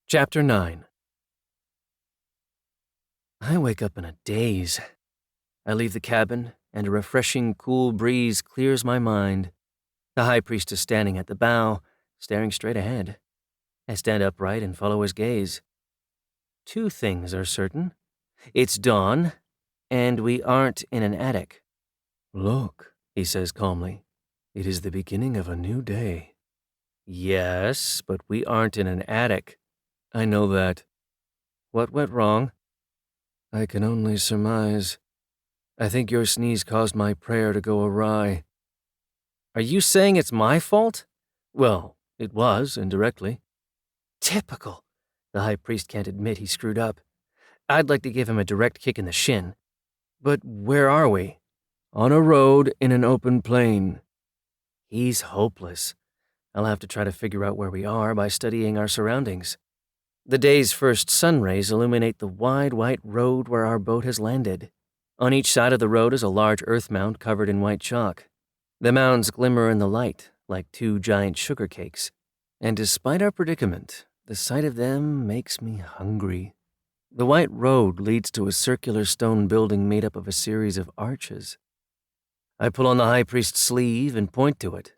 Chapter 9. I wake up in a daze. I leave the cabin, and a refreshing, cool breeze clears my mind. The high priest is standing at the bow, staring straight ahead. I stand upright and follow his gaze. Two things are certain. It's dawn, and we aren't in an attic. "Look," he says calmly. "It is the beginning of a new day." Yes, but we aren't in an attic. I know that. What went wrong? I can only surmise. I think your sneeze caused my prayer to go awry. Are you saying it's my fault? Well, it was, indirectly. Typical. The high priest can't admit he screwed up. I'd like to give him a direct kick in the shin. But where are we? On a road in an open plain. He's hopeless. I'll have to try to figure out where we are by studying our surroundings. The day's first sun rays illuminate the wide white road where our boat has landed. On each side of the road is a large earth mound covered in white chalk. The mounds glimmer in the light like two giant sugar cakes, and despite our predicament, the sight of them makes me hungry. The white road leads to a circular stone building made up of a series of arches. I pull on the high priest's sleeve and point to it.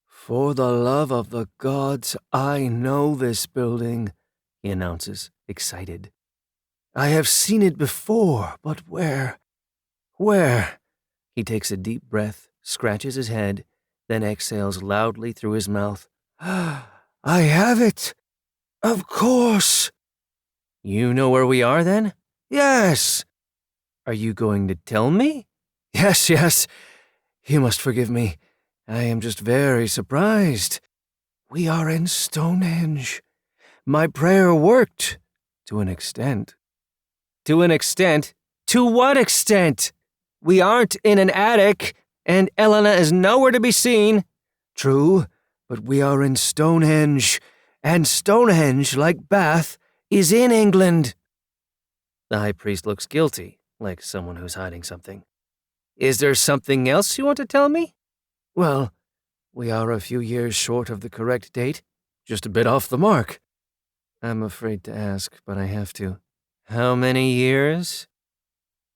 "For the love of the gods, I know this building," he announces, excited. "I have seen it before, but where? Where?" He takes a deep breath, scratches his head, then exhales loudly through his mouth. "I have it! Of course!" "You know where we are, then?" "Yes." "Are you going to tell me?" Yes. You must forgive me. I am just very surprised. We are in Stonehenge. My prayer worked, to an extent." "To an extent? To what extent? We aren't in an attic, and Elena is nowhere to be seen." "True, but we are in Stonehenge, and Stonehenge, like Bath, is in England." The high priest looks guilty, like someone who's hiding something. "Is there something else you want to tell me?" "Well, we are a few years short of the correct date, just a bit off the mark." I'm afraid to ask, but I have to. "How many years?"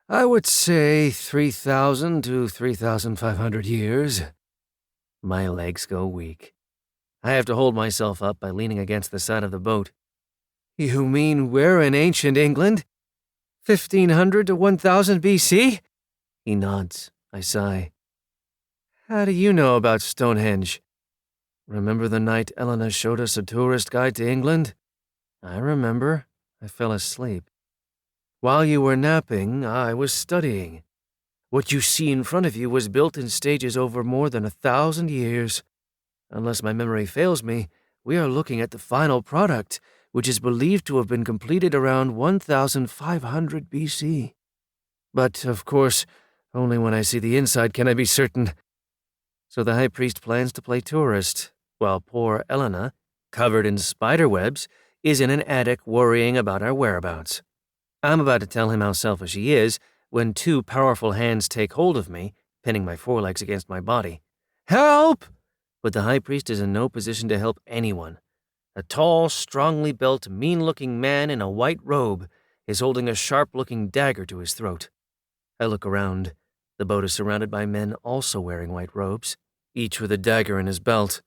"I would say 3,000 to 3,500 years." My legs go weak. I have to hold myself up by leaning against the side of the boat. "You mean we're in ancient England? 1,500 to 1,000 BC? He nods. I sigh. "How do you know about Stonehenge?" "Remember the night Elena showed us a tourist guide to England?" "I remember. I fell asleep. While you were napping, I was studying. What you see in front of you was built in stages over more than 1,000 years. Unless my memory fails me, we are looking at the final product, which is believed to have been completed around 1,500 BC. But, of course, only when I see the inside can I be certain." So the high priest plans to play tourist, while poor Elena, covered in spider webs, is in an attic worrying about our whereabouts. I'm about to tell him how selfish he is when two powerful hands take hold of me, pinning my forelegs against my body. "Help!" But the high priest is in no position to help anyone. A tall, strongly built, mean-looking man in a white robe is holding a sharp-looking dagger to his throat. I look around. The boat is surrounded by men also wearing white robes, each with a dagger in his belt.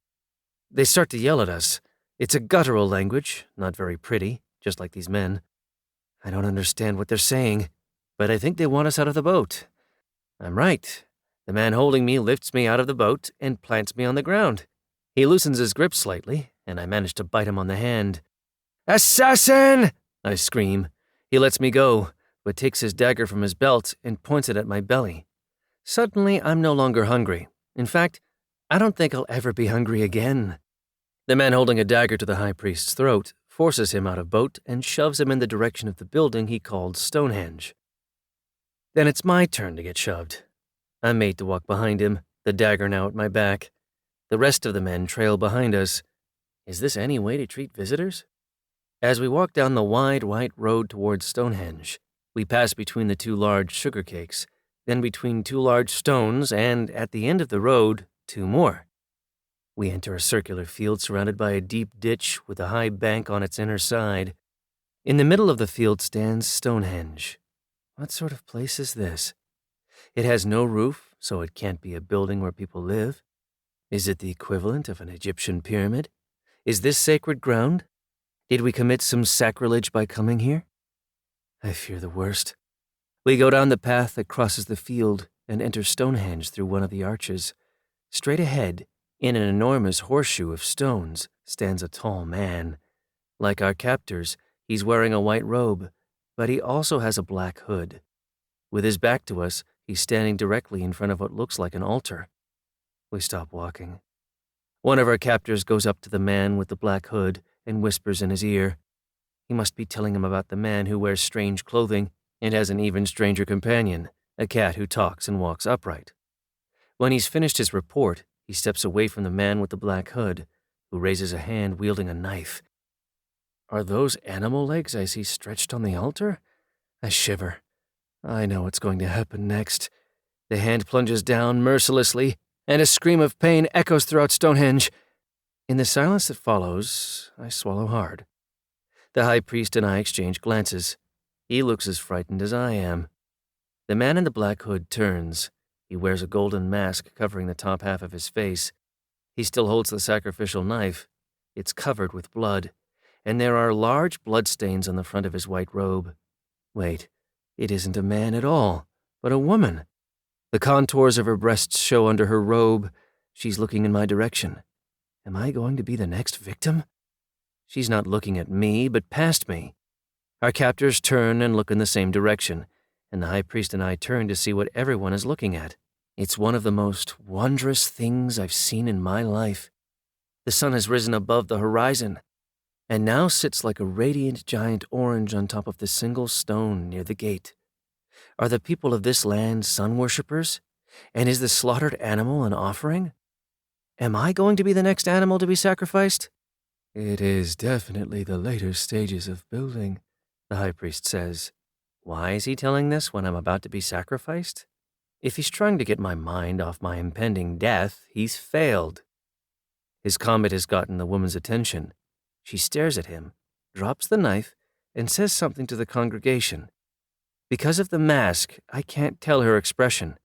They start to yell at us. It's a guttural language, not very pretty, just like these men. I don't understand what they're saying, but I think they want us out of the boat. I'm right. The man holding me lifts me out of the boat and plants me on the ground. He loosens his grip slightly, and I manage to bite him on the hand. "Assassin!" I scream. He lets me go, but takes his dagger from his belt and points it at my belly. Suddenly, I'm no longer hungry. In fact, I don't think I'll ever be hungry again. The man holding a dagger to the high priest's throat forces him out of boat and shoves him in the direction of the building he called Stonehenge. Then it's my turn to get shoved. I'm made to walk behind him, the dagger now at my back. The rest of the men trail behind us. Is this any way to treat visitors? As we walk down the wide, white road towards Stonehenge, we pass between the two large sugar cakes, then between two large stones, and at the end of the road, two more. We enter a circular field surrounded by a deep ditch with a high bank on its inner side. In the middle of the field stands Stonehenge. What sort of place is this? It has no roof, so it can't be a building where people live. Is it the equivalent of an Egyptian pyramid? Is this sacred ground? Did we commit some sacrilege by coming here? I fear the worst. We go down the path that crosses the field and enter Stonehenge through one of the arches. Straight ahead, in an enormous horseshoe of stones, stands a tall man. Like our captors, he's wearing a white robe, but he also has a black hood. With his back to us, he's standing directly in front of what looks like an altar. We stop walking. One of our captors goes up to the man with the black hood and whispers in his ear. He must be telling him about the man who wears strange clothing and has an even stranger companion, a cat who talks and walks upright. When he's finished his report, he steps away from the man with the black hood, who raises a hand wielding a knife. Are those animal legs I see stretched on the altar? I shiver. I know what's going to happen next. The hand plunges down mercilessly, and a scream of pain echoes throughout Stonehenge. In the silence that follows, I swallow hard. The high priest and I exchange glances. He looks as frightened as I am. The man in the black hood turns. He wears a golden mask covering the top half of his face. He still holds the sacrificial knife. It's covered with blood, and there are large bloodstains on the front of his white robe. Wait, it isn't a man at all, but a woman. The contours of her breasts show under her robe. She's looking in my direction. Am I going to be the next victim? She's not looking at me, but past me. Our captors turn and look in the same direction, and the high priest and I turn to see what everyone is looking at. It's one of the most wondrous things I've seen in my life. The sun has risen above the horizon, and now sits like a radiant giant orange on top of the single stone near the gate. Are the people of this land sun worshippers? And is the slaughtered animal an offering? Am I going to be the next animal to be sacrificed? It is definitely the later stages of building, the high priest says. Why is he telling this when I'm about to be sacrificed? If he's trying to get my mind off my impending death, he's failed. His comment has gotten the woman's attention. She stares at him, drops the knife, and says something to the congregation. Because of the mask, I can't tell her expression,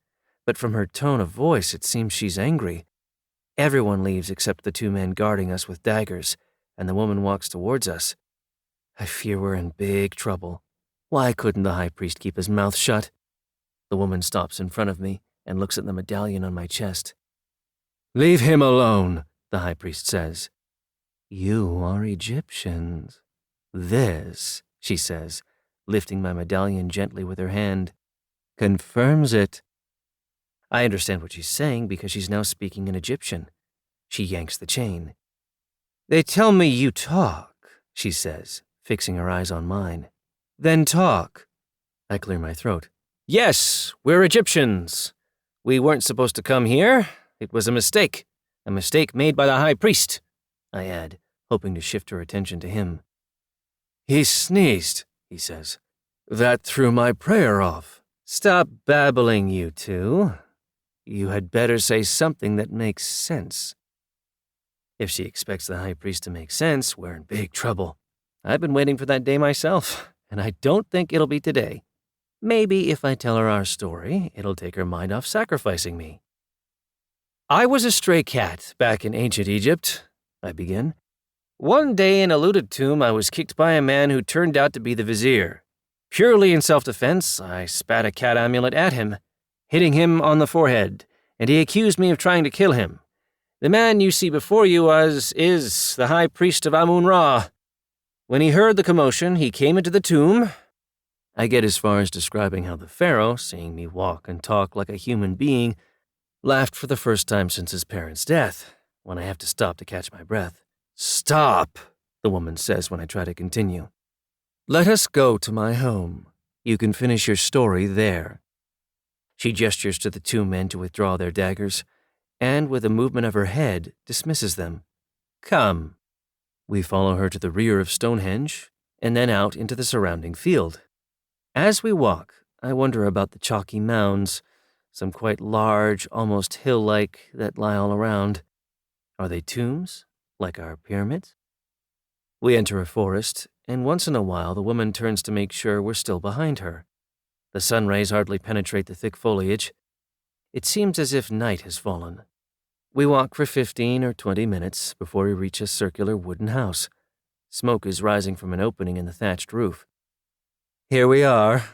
but from her tone of voice it seems she's angry. Everyone leaves except the two men guarding us with daggers, and the woman walks towards us. I fear we're in big trouble. Why couldn't the high priest keep his mouth shut? The woman stops in front of me and looks at the medallion on my chest. Leave him alone, the high priest says. You are Egyptians. This, she says, lifting my medallion gently with her hand, confirms it. I understand what she's saying because she's now speaking in Egyptian. She yanks the chain. They tell me you talk, she says, fixing her eyes on mine. Then talk. I clear my throat. Yes, we're Egyptians. We weren't supposed to come here. It was a mistake made by the high priest, I add, hoping to shift her attention to him. He sneezed, he says. That threw my prayer off. Stop babbling, you two. You had better say something that makes sense. If she expects the high priest to make sense, we're in big trouble. I've been waiting for that day myself, and I don't think it'll be today. Maybe if I tell her our story, it'll take her mind off sacrificing me. I was a stray cat back in ancient Egypt, I begin. One day in a looted tomb, I was kicked by a man who turned out to be the vizier. Purely in self-defense, I spat a cat amulet at him, hitting him on the forehead, and he accused me of trying to kill him. The man you see before you is the high priest of Amun-Ra. When he heard the commotion, he came into the tomb. I get as far as describing how the pharaoh, seeing me walk and talk like a human being, laughed for the first time since his parents' death, when I have to stop to catch my breath. Stop, the woman says when I try to continue. Let us go to my home. You can finish your story there. She gestures to the two men to withdraw their daggers, and with a movement of her head, dismisses them. Come. We follow her to the rear of Stonehenge, and then out into the surrounding field. As we walk, I wonder about the chalky mounds, some quite large, almost hill-like, that lie all around. Are they tombs, like our pyramids? We enter a forest, and once in a while the woman turns to make sure we're still behind her. The sun rays hardly penetrate the thick foliage. It seems as if night has fallen. We walk for 15 or 20 minutes before we reach a circular wooden house. Smoke is rising from an opening in the thatched roof. Here we are,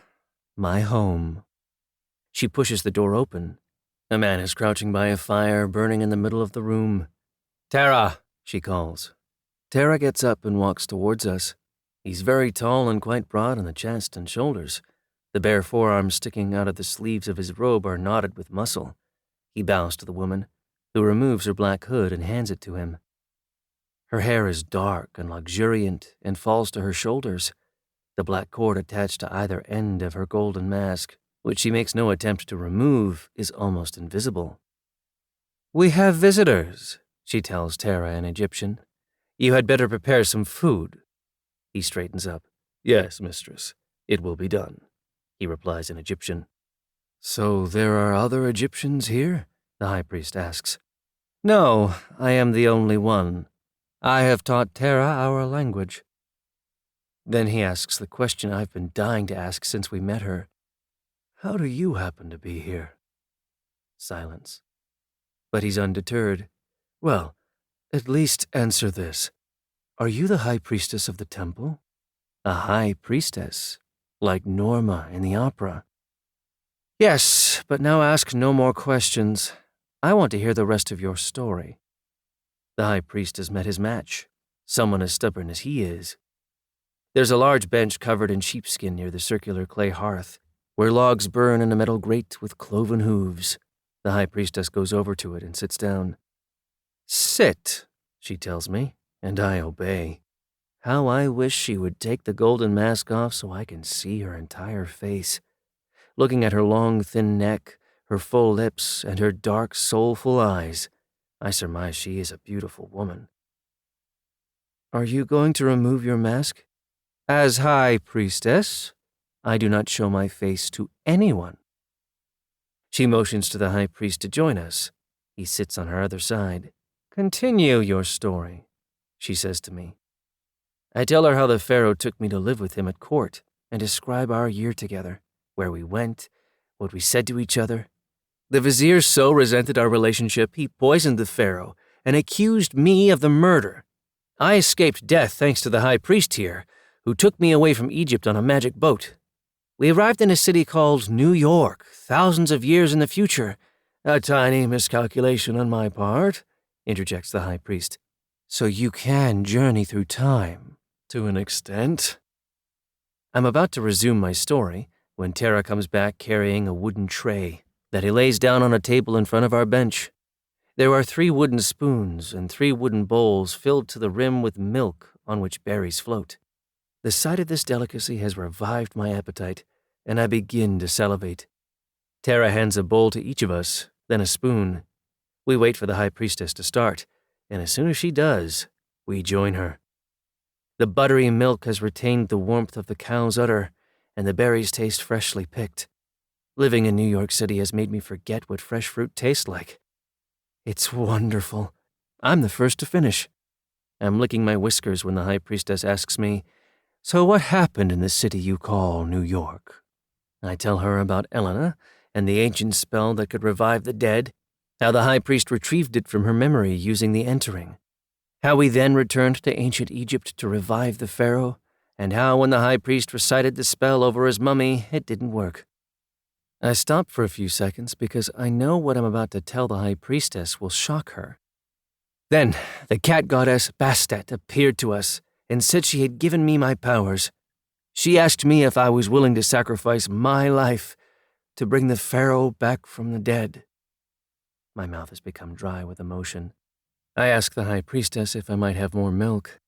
my home. She pushes the door open. A man is crouching by a fire burning in the middle of the room. Tara, she calls. Tara gets up and walks towards us. He's very tall and quite broad in the chest and shoulders. The bare forearms sticking out of the sleeves of his robe are knotted with muscle. He bows to the woman, who removes her black hood and hands it to him. Her hair is dark and luxuriant and falls to her shoulders. The black cord attached to either end of her golden mask, which she makes no attempt to remove, is almost invisible. We have visitors, she tells Tara in Egyptian. You had better prepare some food. He straightens up. Yes, mistress, it will be done, he replies in Egyptian. So there are other Egyptians here? The high priest asks. No, I am the only one. I have taught Tara our language. Then he asks the question I've been dying to ask since we met her. How do you happen to be here? Silence. But he's undeterred. Well, at least answer this. Are you the high priestess of the temple? A high priestess, like Norma in the opera. Yes, but now ask no more questions. I want to hear the rest of your story. The high priest has met his match, someone as stubborn as he is. There's a large bench covered in sheepskin near the circular clay hearth, where logs burn in a metal grate with cloven hooves. The high priestess goes over to it and sits down. Sit, she tells me, and I obey. How I wish she would take the golden mask off so I can see her entire face. Looking at her long, thin neck, her full lips, and her dark, soulful eyes, I surmise she is a beautiful woman. Are you going to remove your mask? As high priestess, I do not show my face to anyone. She motions to the high priest to join us. He sits on her other side. Continue your story, she says to me. I tell her how the pharaoh took me to live with him at court and describe our year together, where we went, what we said to each other. The vizier so resented our relationship, he poisoned the pharaoh and accused me of the murder. I escaped death thanks to the high priest here, who took me away from Egypt on a magic boat. We arrived in a city called New York, thousands of years in the future. A tiny miscalculation on my part, interjects the high priest. So you can journey through time, to an extent. I'm about to resume my story when Tara comes back carrying a wooden tray that he lays down on a table in front of our bench. There are 3 wooden spoons and 3 wooden bowls filled to the rim with milk on which berries float. The sight of this delicacy has revived my appetite, and I begin to salivate. Tara hands a bowl to each of us, then a spoon. We wait for the high priestess to start, and as soon as she does, we join her. The buttery milk has retained the warmth of the cow's udder, and the berries taste freshly picked. Living in New York City has made me forget what fresh fruit tastes like. It's wonderful. I'm the first to finish. I'm licking my whiskers when the high priestess asks me, So what happened in the city you call New York? I tell her about Elena and the ancient spell that could revive the dead, how the high priest retrieved it from her memory using the entering, how we then returned to ancient Egypt to revive the pharaoh, and how when the high priest recited the spell over his mummy, it didn't work. I stop for a few seconds because I know what I'm about to tell the high priestess will shock her. Then the cat goddess Bastet appeared to us and said she had given me my powers. She asked me if I was willing to sacrifice my life to bring the pharaoh back from the dead. My mouth has become dry with emotion. I ask the high priestess if I might have more milk.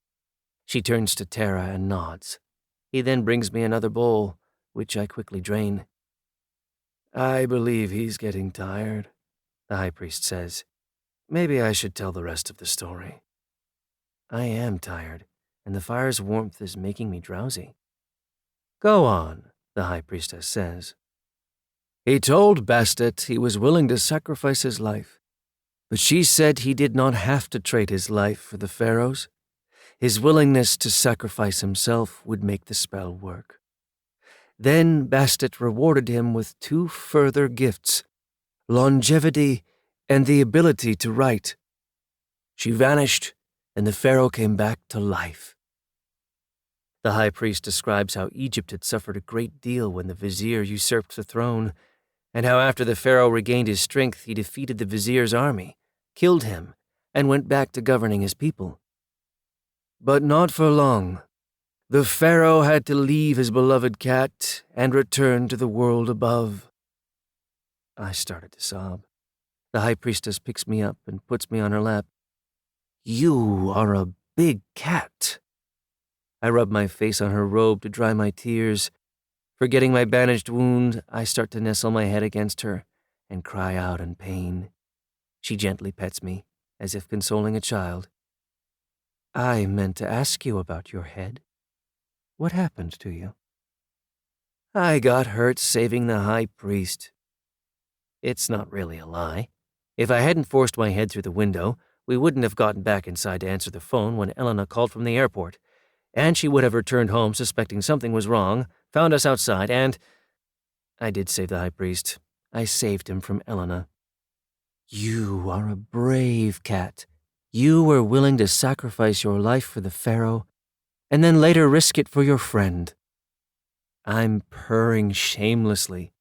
She turns to Tara and nods. He then brings me another bowl, which I quickly drain. I believe he's getting tired, the high priest says. Maybe I should tell the rest of the story. I am tired, and the fire's warmth is making me drowsy. Go on, the high priestess says. He told Bastet he was willing to sacrifice his life. But she said he did not have to trade his life for the pharaoh's. His willingness to sacrifice himself would make the spell work. Then Bastet rewarded him with 2 further gifts: longevity and the ability to write. She vanished, and the pharaoh came back to life. The high priest describes how Egypt had suffered a great deal when the vizier usurped the throne, and how after the pharaoh regained his strength, he defeated the vizier's army, killed him, and went back to governing his people. But not for long. The pharaoh had to leave his beloved cat and return to the world above. I started to sob. The high priestess picks me up and puts me on her lap. You are a big cat. I rub my face on her robe to dry my tears. Forgetting my bandaged wound, I start to nestle my head against her and cry out in pain. She gently pets me, as if consoling a child. I meant to ask you about your head. What happened to you? I got hurt saving the high priest. It's not really a lie. If I hadn't forced my head through the window, we wouldn't have gotten back inside to answer the phone when Elena called from the airport, and she would have returned home suspecting something was wrong, found us outside, and... I did save the high priest. I saved him from Elena. You are a brave cat. You were willing to sacrifice your life for the pharaoh, and then later risk it for your friend. I'm purring shamelessly.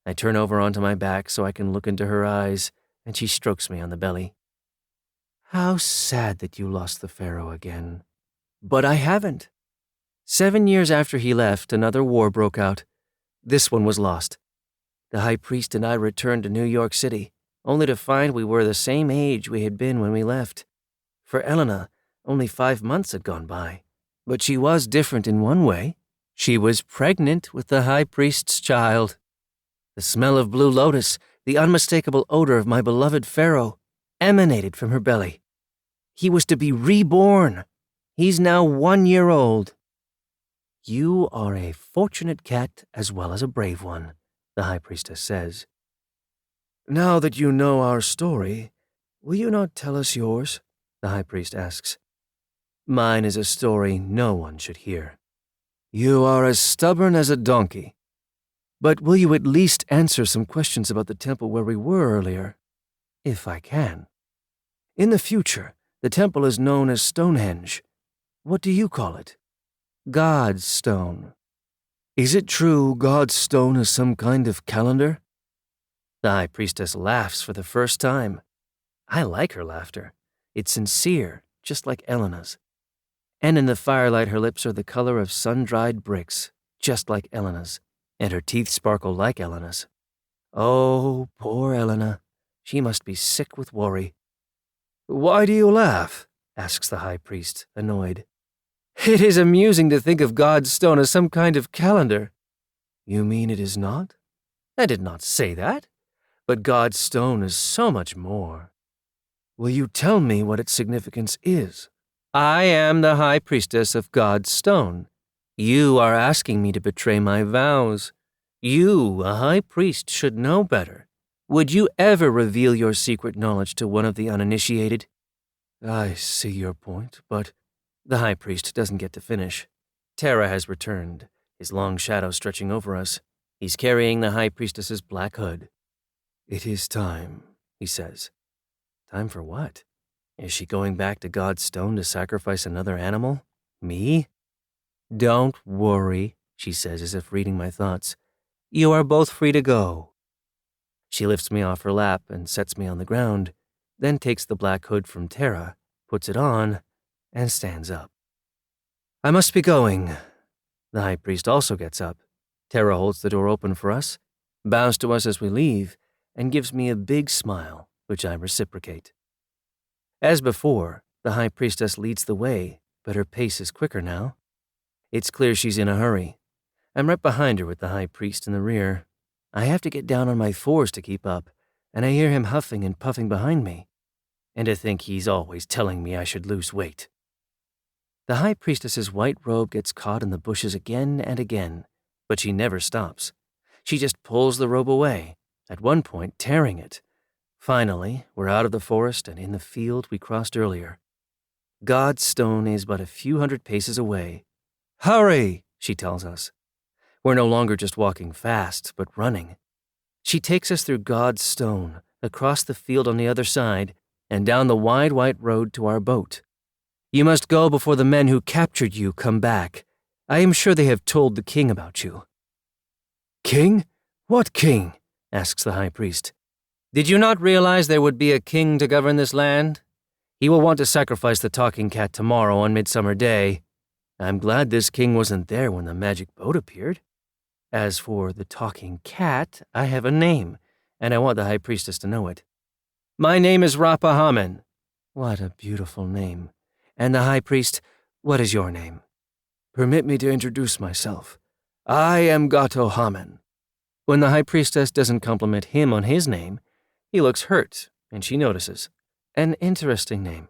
I turn over onto my back so I can look into her eyes, and she strokes me on the belly. How sad that you lost the pharaoh again. But I haven't. 7 years after he left, another war broke out. This one was lost. The high priest and I returned to New York City, only to find we were the same age we had been when we left. For Elena, only 5 months had gone by. But she was different in one way. She was pregnant with the high priest's child. The smell of blue lotus, the unmistakable odor of my beloved pharaoh, emanated from her belly. He was to be reborn. He's now 1 year old. You are a fortunate cat as well as a brave one, the high priestess says. Now that you know our story, will you not tell us yours? The high priest asks. Mine is a story no one should hear. You are as stubborn as a donkey. But will you at least answer some questions about the temple where we were earlier? If I can. In the future, the temple is known as Stonehenge. What do you call it? God's stone. Is it true God's stone is some kind of calendar? The high priestess laughs for the first time. I like her laughter. It's sincere, just like Elena's. And in the firelight her lips are the color of sun-dried bricks, just like Elena's, and her teeth sparkle like Elena's. Oh, poor Elena. She must be sick with worry. Why do you laugh? Asks the high priest, annoyed. It is amusing to think of God's stone as some kind of calendar. You mean it is not? I did not say that. But God's stone is so much more. Will you tell me what its significance is? I am the high priestess of God's stone. You are asking me to betray my vows. You, a high priest, should know better. Would you ever reveal your secret knowledge to one of the uninitiated? I see your point, but... The high priest doesn't get to finish. Terra has returned, his long shadow stretching over us. He's carrying the high priestess's black hood. It is time, he says. Time for what? Is she going back to God's stone to sacrifice another animal? Me? Don't worry, she says as if reading my thoughts. You are both free to go. She lifts me off her lap and sets me on the ground, then takes the black hood from Terra, puts it on, and stands up. I must be going. The high priest also gets up. Terra holds the door open for us, bows to us as we leave, and gives me a big smile, which I reciprocate. As before, the high priestess leads the way, but her pace is quicker now. It's clear she's in a hurry. I'm right behind her with the high priest in the rear. I have to get down on my fours to keep up, and I hear him huffing and puffing behind me. And to think he's always telling me I should lose weight. The high priestess's white robe gets caught in the bushes again and again, but she never stops. She just pulls the robe away, at one point tearing it. Finally, we're out of the forest and in the field we crossed earlier. God's stone is but a few hundred paces away. Hurry, she tells us. We're no longer just walking fast, but running. She takes us through God's stone, across the field on the other side, and down the wide white road to our boat. You must go before the men who captured you come back. I am sure they have told the king about you. King? What king? Asks the high priest. Did you not realize there would be a king to govern this land? He will want to sacrifice the talking cat tomorrow on Midsummer Day. I'm glad this king wasn't there when the magic boat appeared. As for the talking cat, I have a name, and I want the high priestess to know it. My name is Rapa-Hamen. What a beautiful name. And the high priest, what is your name? Permit me to introduce myself. I am Gato-Hamen. When the high priestess doesn't compliment him on his name, he looks hurt, and she notices. An interesting name.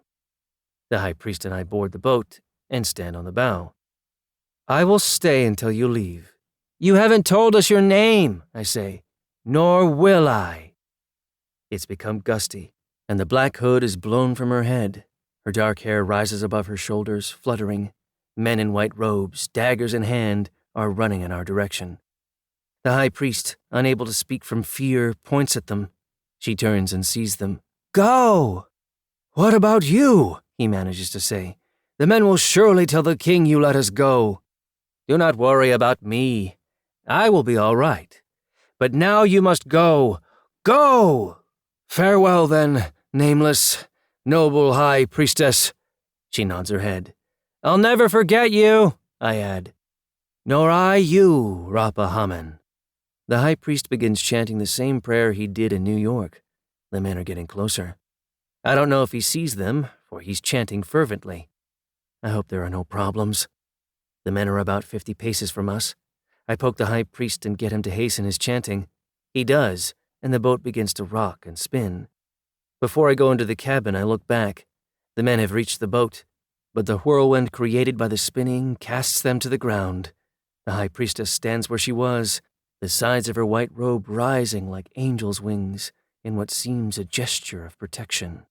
The high priest and I board the boat and stand on the bow. I will stay until you leave. You haven't told us your name, I say. Nor will I. It's become gusty, and the black hood is blown from her head. Her dark hair rises above her shoulders, fluttering. Men in white robes, daggers in hand, are running in our direction. The high priest, unable to speak from fear, points at them. She turns and sees them. Go! What about you? He manages to say. The men will surely tell the king you let us go. Do not worry about me. I will be all right. But now you must go. Go! Farewell, then, nameless, noble high priestess. She nods her head. I'll never forget you, I add. Nor I you, Rapa-Hamen. The high priest begins chanting the same prayer he did in New York. The men are getting closer. I don't know if he sees them, for he's chanting fervently. I hope there are no problems. The men are about 50 paces from us. I poke the high priest and get him to hasten his chanting. He does, and the boat begins to rock and spin. Before I go into the cabin, I look back. The men have reached the boat, but the whirlwind created by the spinning casts them to the ground. The high priestess stands where she was, the sides of her white robe rising like angels' wings in what seems a gesture of protection.